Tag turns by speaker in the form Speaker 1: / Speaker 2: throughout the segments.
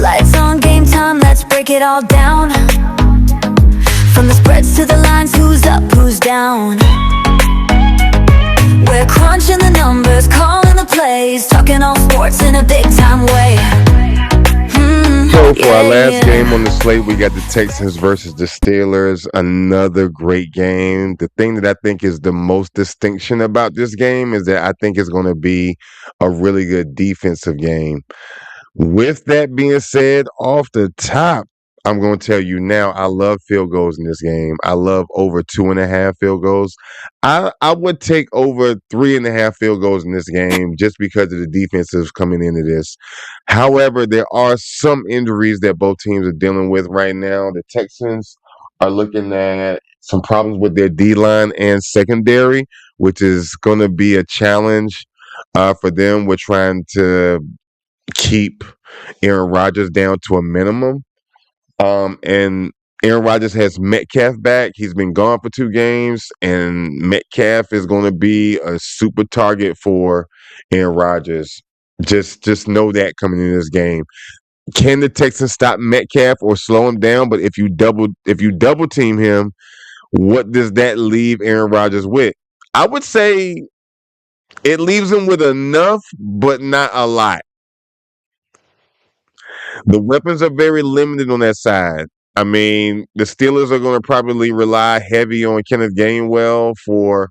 Speaker 1: Lights on, game time, let's break it all down. From the spreads to the lines, who's up, who's down. We're crunching the numbers, calling the plays, talking all sports in a big time way.
Speaker 2: So for our last game on the slate, we got the Texans versus the Steelers. Another great game. The thing that I think is the most distinction about this game is that I think it's going to be a really good defensive game. With that being said, off the top, I'm going to tell you now, I love field goals in this game. I love over 2.5 field goals. I would take over 3.5 field goals in this game just because of the defenses coming into this. However, there are some injuries that both teams are dealing with right now. The Texans are looking at some problems with their D-line and secondary, which is going to be a challenge for them. We're trying to keep Aaron Rodgers down to a minimum. And Aaron Rodgers has Metcalf back. He's been gone for 2 games, and Metcalf is going to be a super target for Aaron Rodgers. Just know that coming in this game. Can the Texans stop Metcalf or slow him down? But if you double team him, what does that leave Aaron Rodgers with? I would say it leaves him with enough, but not a lot. The weapons are very limited on that side. I mean, the Steelers are going to probably rely heavy on Kenneth Gainwell for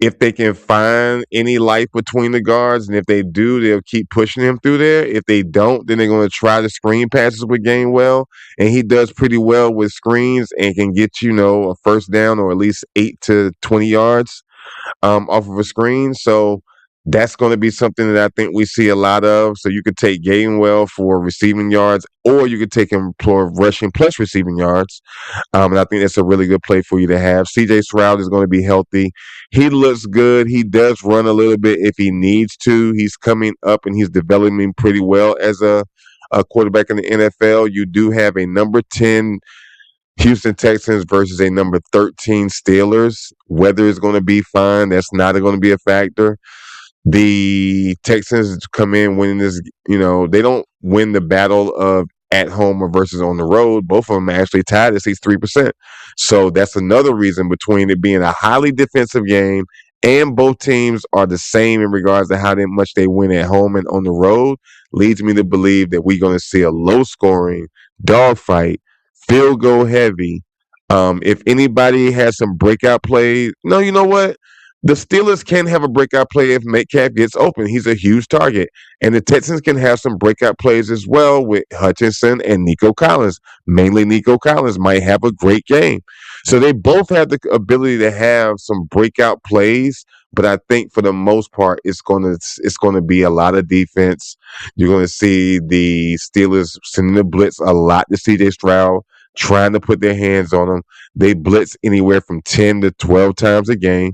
Speaker 2: if they can find any life between the guards. And if they do, they'll keep pushing him through there. If they don't, then they're going to try the screen passes with Gainwell. And he does pretty well with screens and can get, a first down or at least 8 to 20 yards off of a screen. So that's going to be something that I think we see a lot of. So you could take Gainwell for receiving yards, or you could take him for rushing plus receiving yards. And I think that's a really good play for you to have. CJ Stroud is going to be healthy. He looks good. He does run a little bit if he needs to. He's coming up and he's developing pretty well as a quarterback in the NFL. You do have a number 10 Houston Texans versus a number 13 Steelers. Weather is going to be fine. That's not going to be a factor. The Texans come in winning this, they don't win the battle of at home or versus on the road. Both of them are actually tied at 63%. So that's another reason between it being a highly defensive game and both teams are the same in regards to how much they win at home and on the road, leads me to believe that we're going to see a low scoring dogfight, field goal heavy. If anybody has some breakout plays, no, you know what? The Steelers can have a breakout play if Metcalf gets open. He's a huge target. And the Texans can have some breakout plays as well with Hutchinson and Nico Collins. Mainly Nico Collins might have a great game. So they both have the ability to have some breakout plays, but I think for the most part, it's going to be a lot of defense. You're going to see the Steelers sending the blitz a lot to CJ Stroud, trying to put their hands on him. They blitz anywhere from 10 to 12 times a game.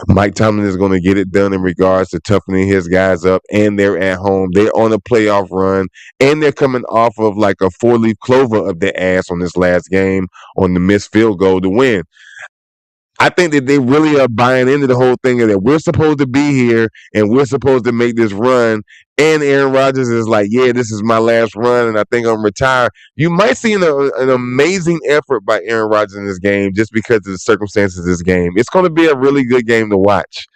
Speaker 2: Mike Tomlin is going to get it done in regards to toughening his guys up, and they're at home. They're on a playoff run, and they're coming off of like a 4-leaf clover of their ass on this last game on the missed field goal to win. I think that they really are buying into the whole thing of that we're supposed to be here and we're supposed to make this run. And Aaron Rodgers is like, yeah, this is my last run and I think I'm retired. You might see an amazing effort by Aaron Rodgers in this game just because of the circumstances of this game. It's going to be a really good game to watch.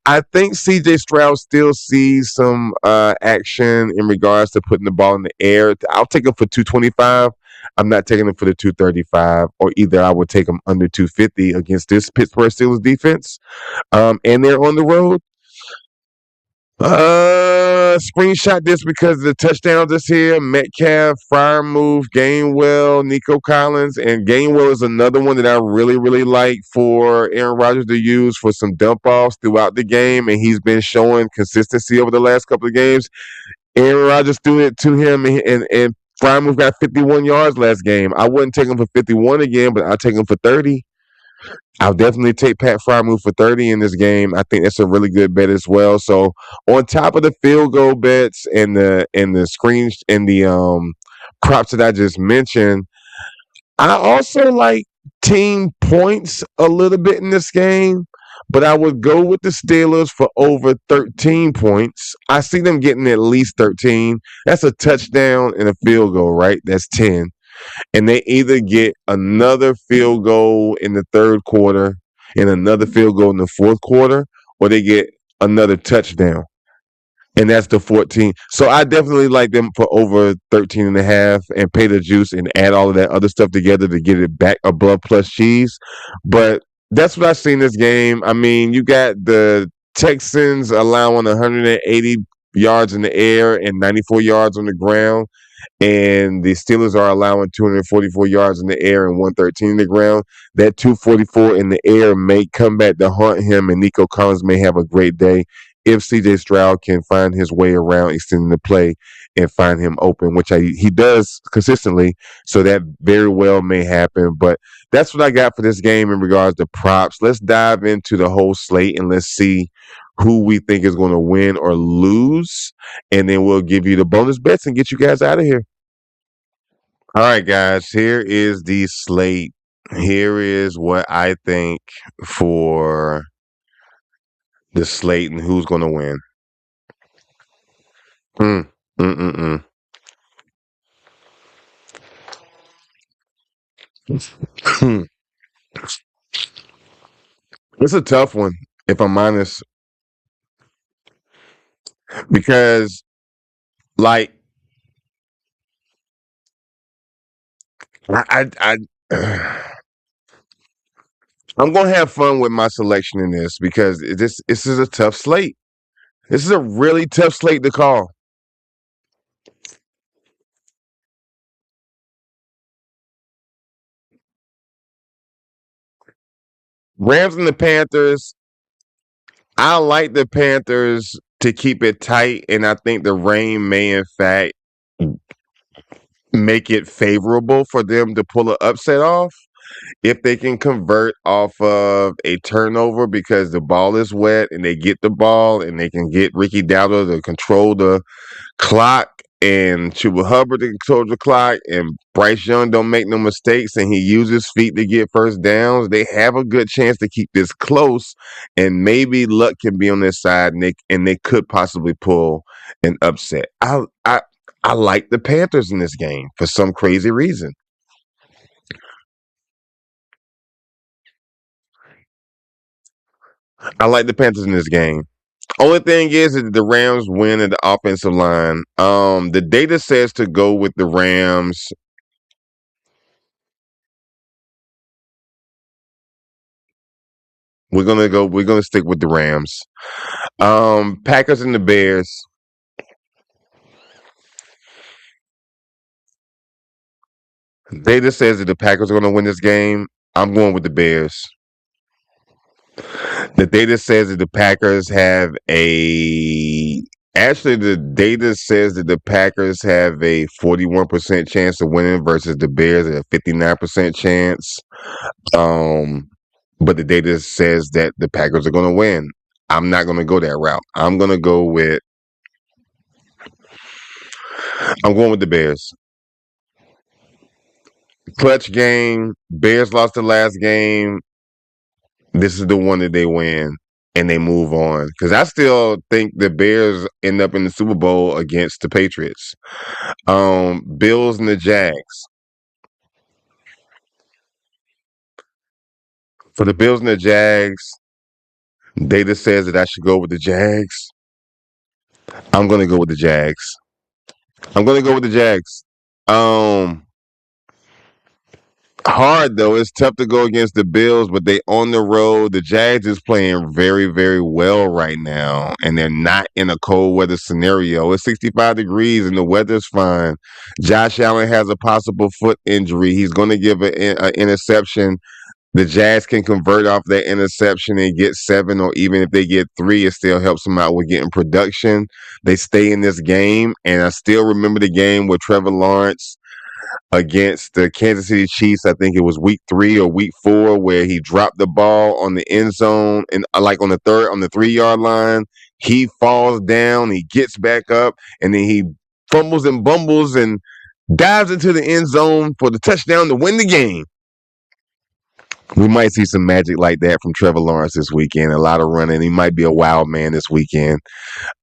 Speaker 2: I think CJ Stroud still sees some action in regards to putting the ball in the air. I'll take him for 225. I'm not taking him for the 235, or either I would take him under 250 against this Pittsburgh Steelers defense. And they're on the road. Screenshot this because the touchdowns this here: Metcalf, Freiermuth, Gainwell, Nico Collins, and Gainwell is another one that I really, really like for Aaron Rodgers to use for some dump offs throughout the game, and he's been showing consistency over the last couple of games. Aaron Rodgers threw it to him, and Freiermuth got 51 yards last game. I wouldn't take him for 51 again, but I'll take him for 30. I'll definitely take Pat Freiermuth for 30 in this game. I think that's a really good bet as well. So on top of the field goal bets and the screens and the props that I just mentioned, I also like team points a little bit in this game. but I would go with the Steelers for over 13 points. I see them getting at least 13. That's a touchdown and a field goal, right? That's 10. And they either get another field goal in the third quarter and another field goal in the fourth quarter, or they get another touchdown. And that's the 14. So I definitely like them for over 13 and a half and pay the juice and add all of that other stuff together to get it back above plus cheese. But that's what I see in this game. I mean, you got the Texans allowing 180 yards in the air and 94 yards on the ground, and the Steelers are allowing 244 yards in the air and 113 in the ground. That 244 in the air may come back to haunt him, and Nico Collins may have a great day if CJ Stroud can find his way around extending the play and find him open, which he does consistently. So that very well may happen. But that's what I got for this game in regards to props. Let's dive into the whole slate and let's see who we think is going to win or lose. And then we'll give you the bonus bets and get you guys out of here. All right, guys, here is the slate. Here is what I think for the slate and who's going to win. Mm, mm, mm, mm. It's a tough one, if I'm honest, because like I I'm gonna have fun with my selection in this because this is a tough slate. This is a really tough slate to call. Rams and the Panthers. I like the Panthers to keep it tight, and I think the rain may in fact make it favorable for them to pull an upset off if they can convert off of a turnover because the ball is wet and they get the ball and they can get Ricky Dowdle to control the clock and Chuba Hubbard to control the clock and Bryce Young don't make no mistakes and he uses feet to get first downs, they have a good chance to keep this close and maybe luck can be on their side and they could possibly pull an upset. I like the Panthers in this game for some crazy reason. I like the Panthers in this game. Only thing is that the Rams win at the offensive line. The data says to go with the Rams. We're gonna stick with the Rams. Packers and the Bears. Data says that the Packers are gonna win this game. I'm going with the Bears. The data says that the Packers have a actually the data says that the Packers have a 41% chance of winning versus the Bears at a 59% chance. But the data says that the Packers are going to win. I'm not going to go that route. I'm going with the Bears. Clutch game. Bears lost the last game. This is the one that they win and they move on. Because I still think the Bears end up in the Super Bowl against the Patriots. Bills and the Jags. For the Bills and the Jags, data says that I should go with the Jags. I'm going to go with the Jags. I'm going to go with the Jags. Hard though. It's tough to go against the Bills, but they on the road. The Jags is playing very, very well right now, and they're not in a cold weather scenario. It's 65 degrees and the weather's fine. Josh Allen has a possible foot injury. He's going to give an interception. The Jags can convert off that interception and get 7, or even if they get 3, it still helps them out with getting production. They stay in this game, and I still remember the game with Trevor Lawrence against the Kansas City Chiefs. I think it was week 3 or week 4 where he dropped the ball on the end zone and like on the 3-yard line. He falls down, he gets back up, and then he fumbles and bumbles and dives into the end zone for the touchdown to win the game. We might see some magic like that from Trevor Lawrence this weekend. A lot of running. He might be a wild man this weekend.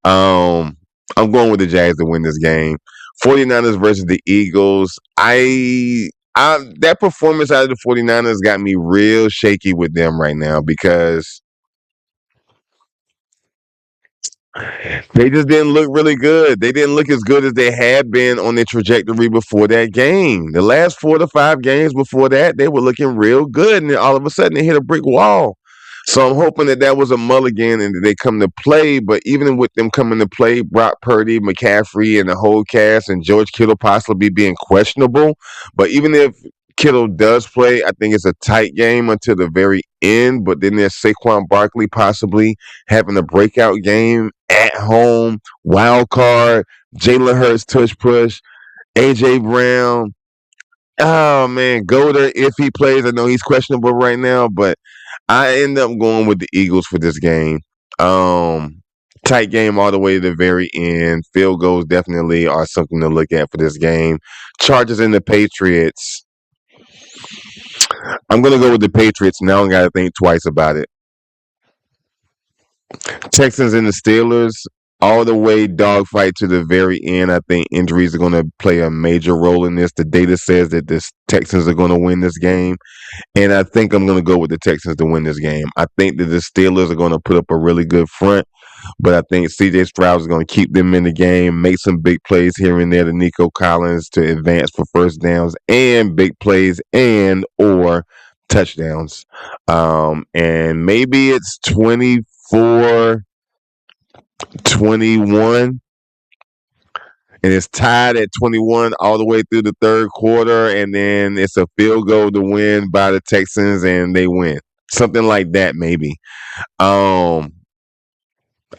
Speaker 2: Um, I'm going with the Jags to win this game. 49ers versus the Eagles. I that performance out of the 49ers got me real shaky with them right now because they just didn't look really good. They didn't look as good as they had been on their trajectory before that game. The last 4 to 5 games before that, they were looking real good, and then all of a sudden they hit a brick wall. So I'm hoping that that was a mulligan and that they come to play. But even with them coming to play, Brock Purdy, McCaffrey, and the whole cast, and George Kittle possibly being questionable. But even if Kittle does play, I think it's a tight game until the very end. But then there's Saquon Barkley possibly having a breakout game at home, wild card, Jalen Hurts tush push, AJ Brown. Oh man, Goder if he plays. I know he's questionable right now, but I end up going with the Eagles for this game. Um, Tight game all the way to the very end. Field goals definitely are something to look at for this game. Chargers and the Patriots. I'm gonna go with the Patriots. Now I gotta think twice about it. Texans and the Steelers. All the way dogfight to the very end. I think injuries are going to play a major role in this. The data says that the Texans are going to win this game. And I think I'm going to go with the Texans to win this game. I think that the Steelers are going to put up a really good front, but I think CJ Stroud is going to keep them in the game, make some big plays here and there to Nico Collins to advance for first downs and big plays and or touchdowns. And maybe it's 24-21 and it's tied at 21 all the way through the third quarter, and then it's a field goal to win by the Texans, and they win. Something like that, maybe. Um,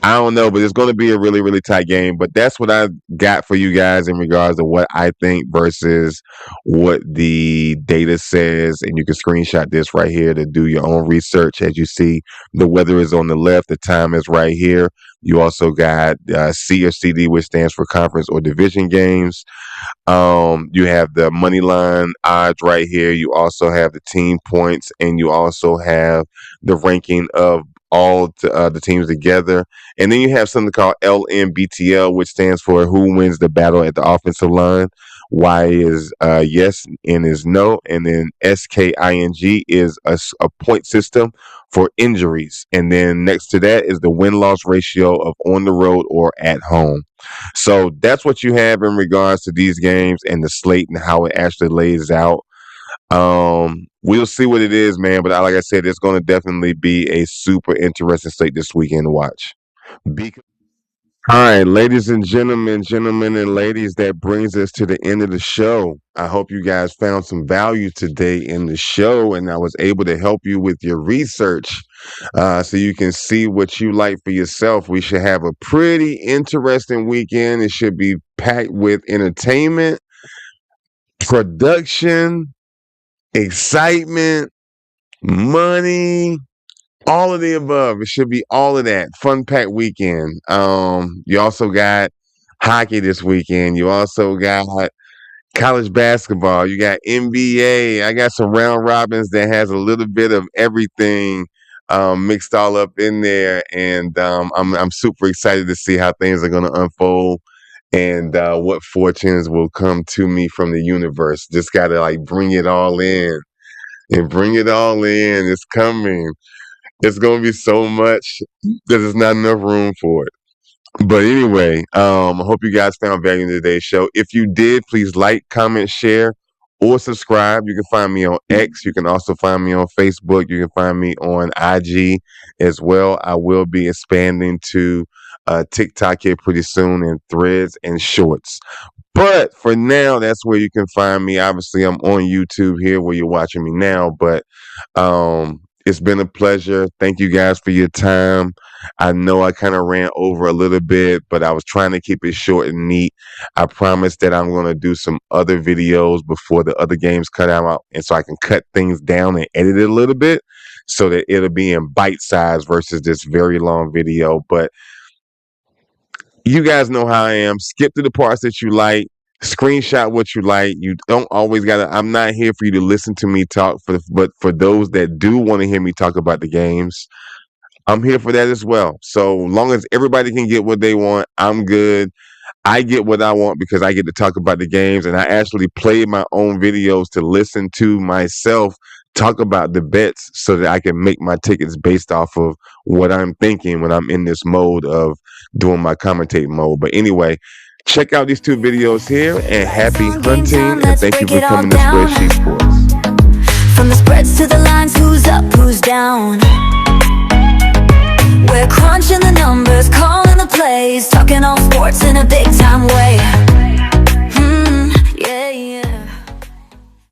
Speaker 2: I don't know, but it's going to be a really, really tight game. But that's what I got for you guys in regards to what I think versus what the data says. And you can screenshot this right here to do your own research. As you see, the weather is on the left, the time is right here. You also got C or CD, which stands for conference or division games. You have the money line odds right here. You also have the team points, and you also have the ranking of all the teams together. And then you have something called LMBTL, which stands for who wins the battle at the offensive line. Y is yes, N is no, and then SKING is a point system for injuries. And then next to that is the win-loss ratio of on the road or at home. So that's what you have in regards to these games and the slate and how it actually lays out. We'll see what it is, man. But like I said, it's going to definitely be a super interesting slate this weekend to watch. All right, ladies and gentlemen and ladies, that brings us to the end of the show. I hope you guys found some value today in the show and I was able to help you with your research so you can see what you like for yourself. We should have a pretty interesting weekend. It should be packed with entertainment, production, excitement, money, all of the above. It should be all of that. Fun packed weekend. You also got hockey this weekend. You also got college basketball. You got NBA. I got some round robins that has a little bit of everything mixed all up in there, and I'm super excited to see how things are going to unfold and what fortunes will come to me from the universe. Just got to like bring it all in and bring it all in. It's coming. It's gonna be so much that there's not enough room for it. But anyway, I hope you guys found value in today's show. If you did, please like, comment, share, or subscribe. You can find me on X. You can also find me on Facebook. You can find me on IG as well. I will be expanding to TikTok here pretty soon, and Threads and Shorts. But for now, that's where you can find me. Obviously, I'm on YouTube here where you're watching me now, but it's been a pleasure. Thank you guys for your time. I know I kind of ran over a little bit, but I was trying to keep it short and neat. I promise that I'm going to do some other videos before the other games cut out, and so I can cut things down and edit it a little bit so that it'll be in bite size versus this very long video. But you guys know how I am. Skip to the parts that you like. Screenshot what you like. You don't always gotta. I'm not here for you to listen to me talk. But for those that do want to hear me talk about the games, I'm here for that as well. So long as everybody can get what they want, I'm good. I get what I want because I get to talk about the games, and I actually play my own videos to listen to myself talk about the bets so that I can make my tickets based off of what I'm thinking when I'm in this mode of doing my commentating mode. But anyway, check out these two videos here, and happy hunting, and thank you for coming to Spreadsheet Sports.
Speaker 1: From the spreads to the lines, who's up, who's down? We're crunching the numbers, calling the plays, talking all sports in a big time way.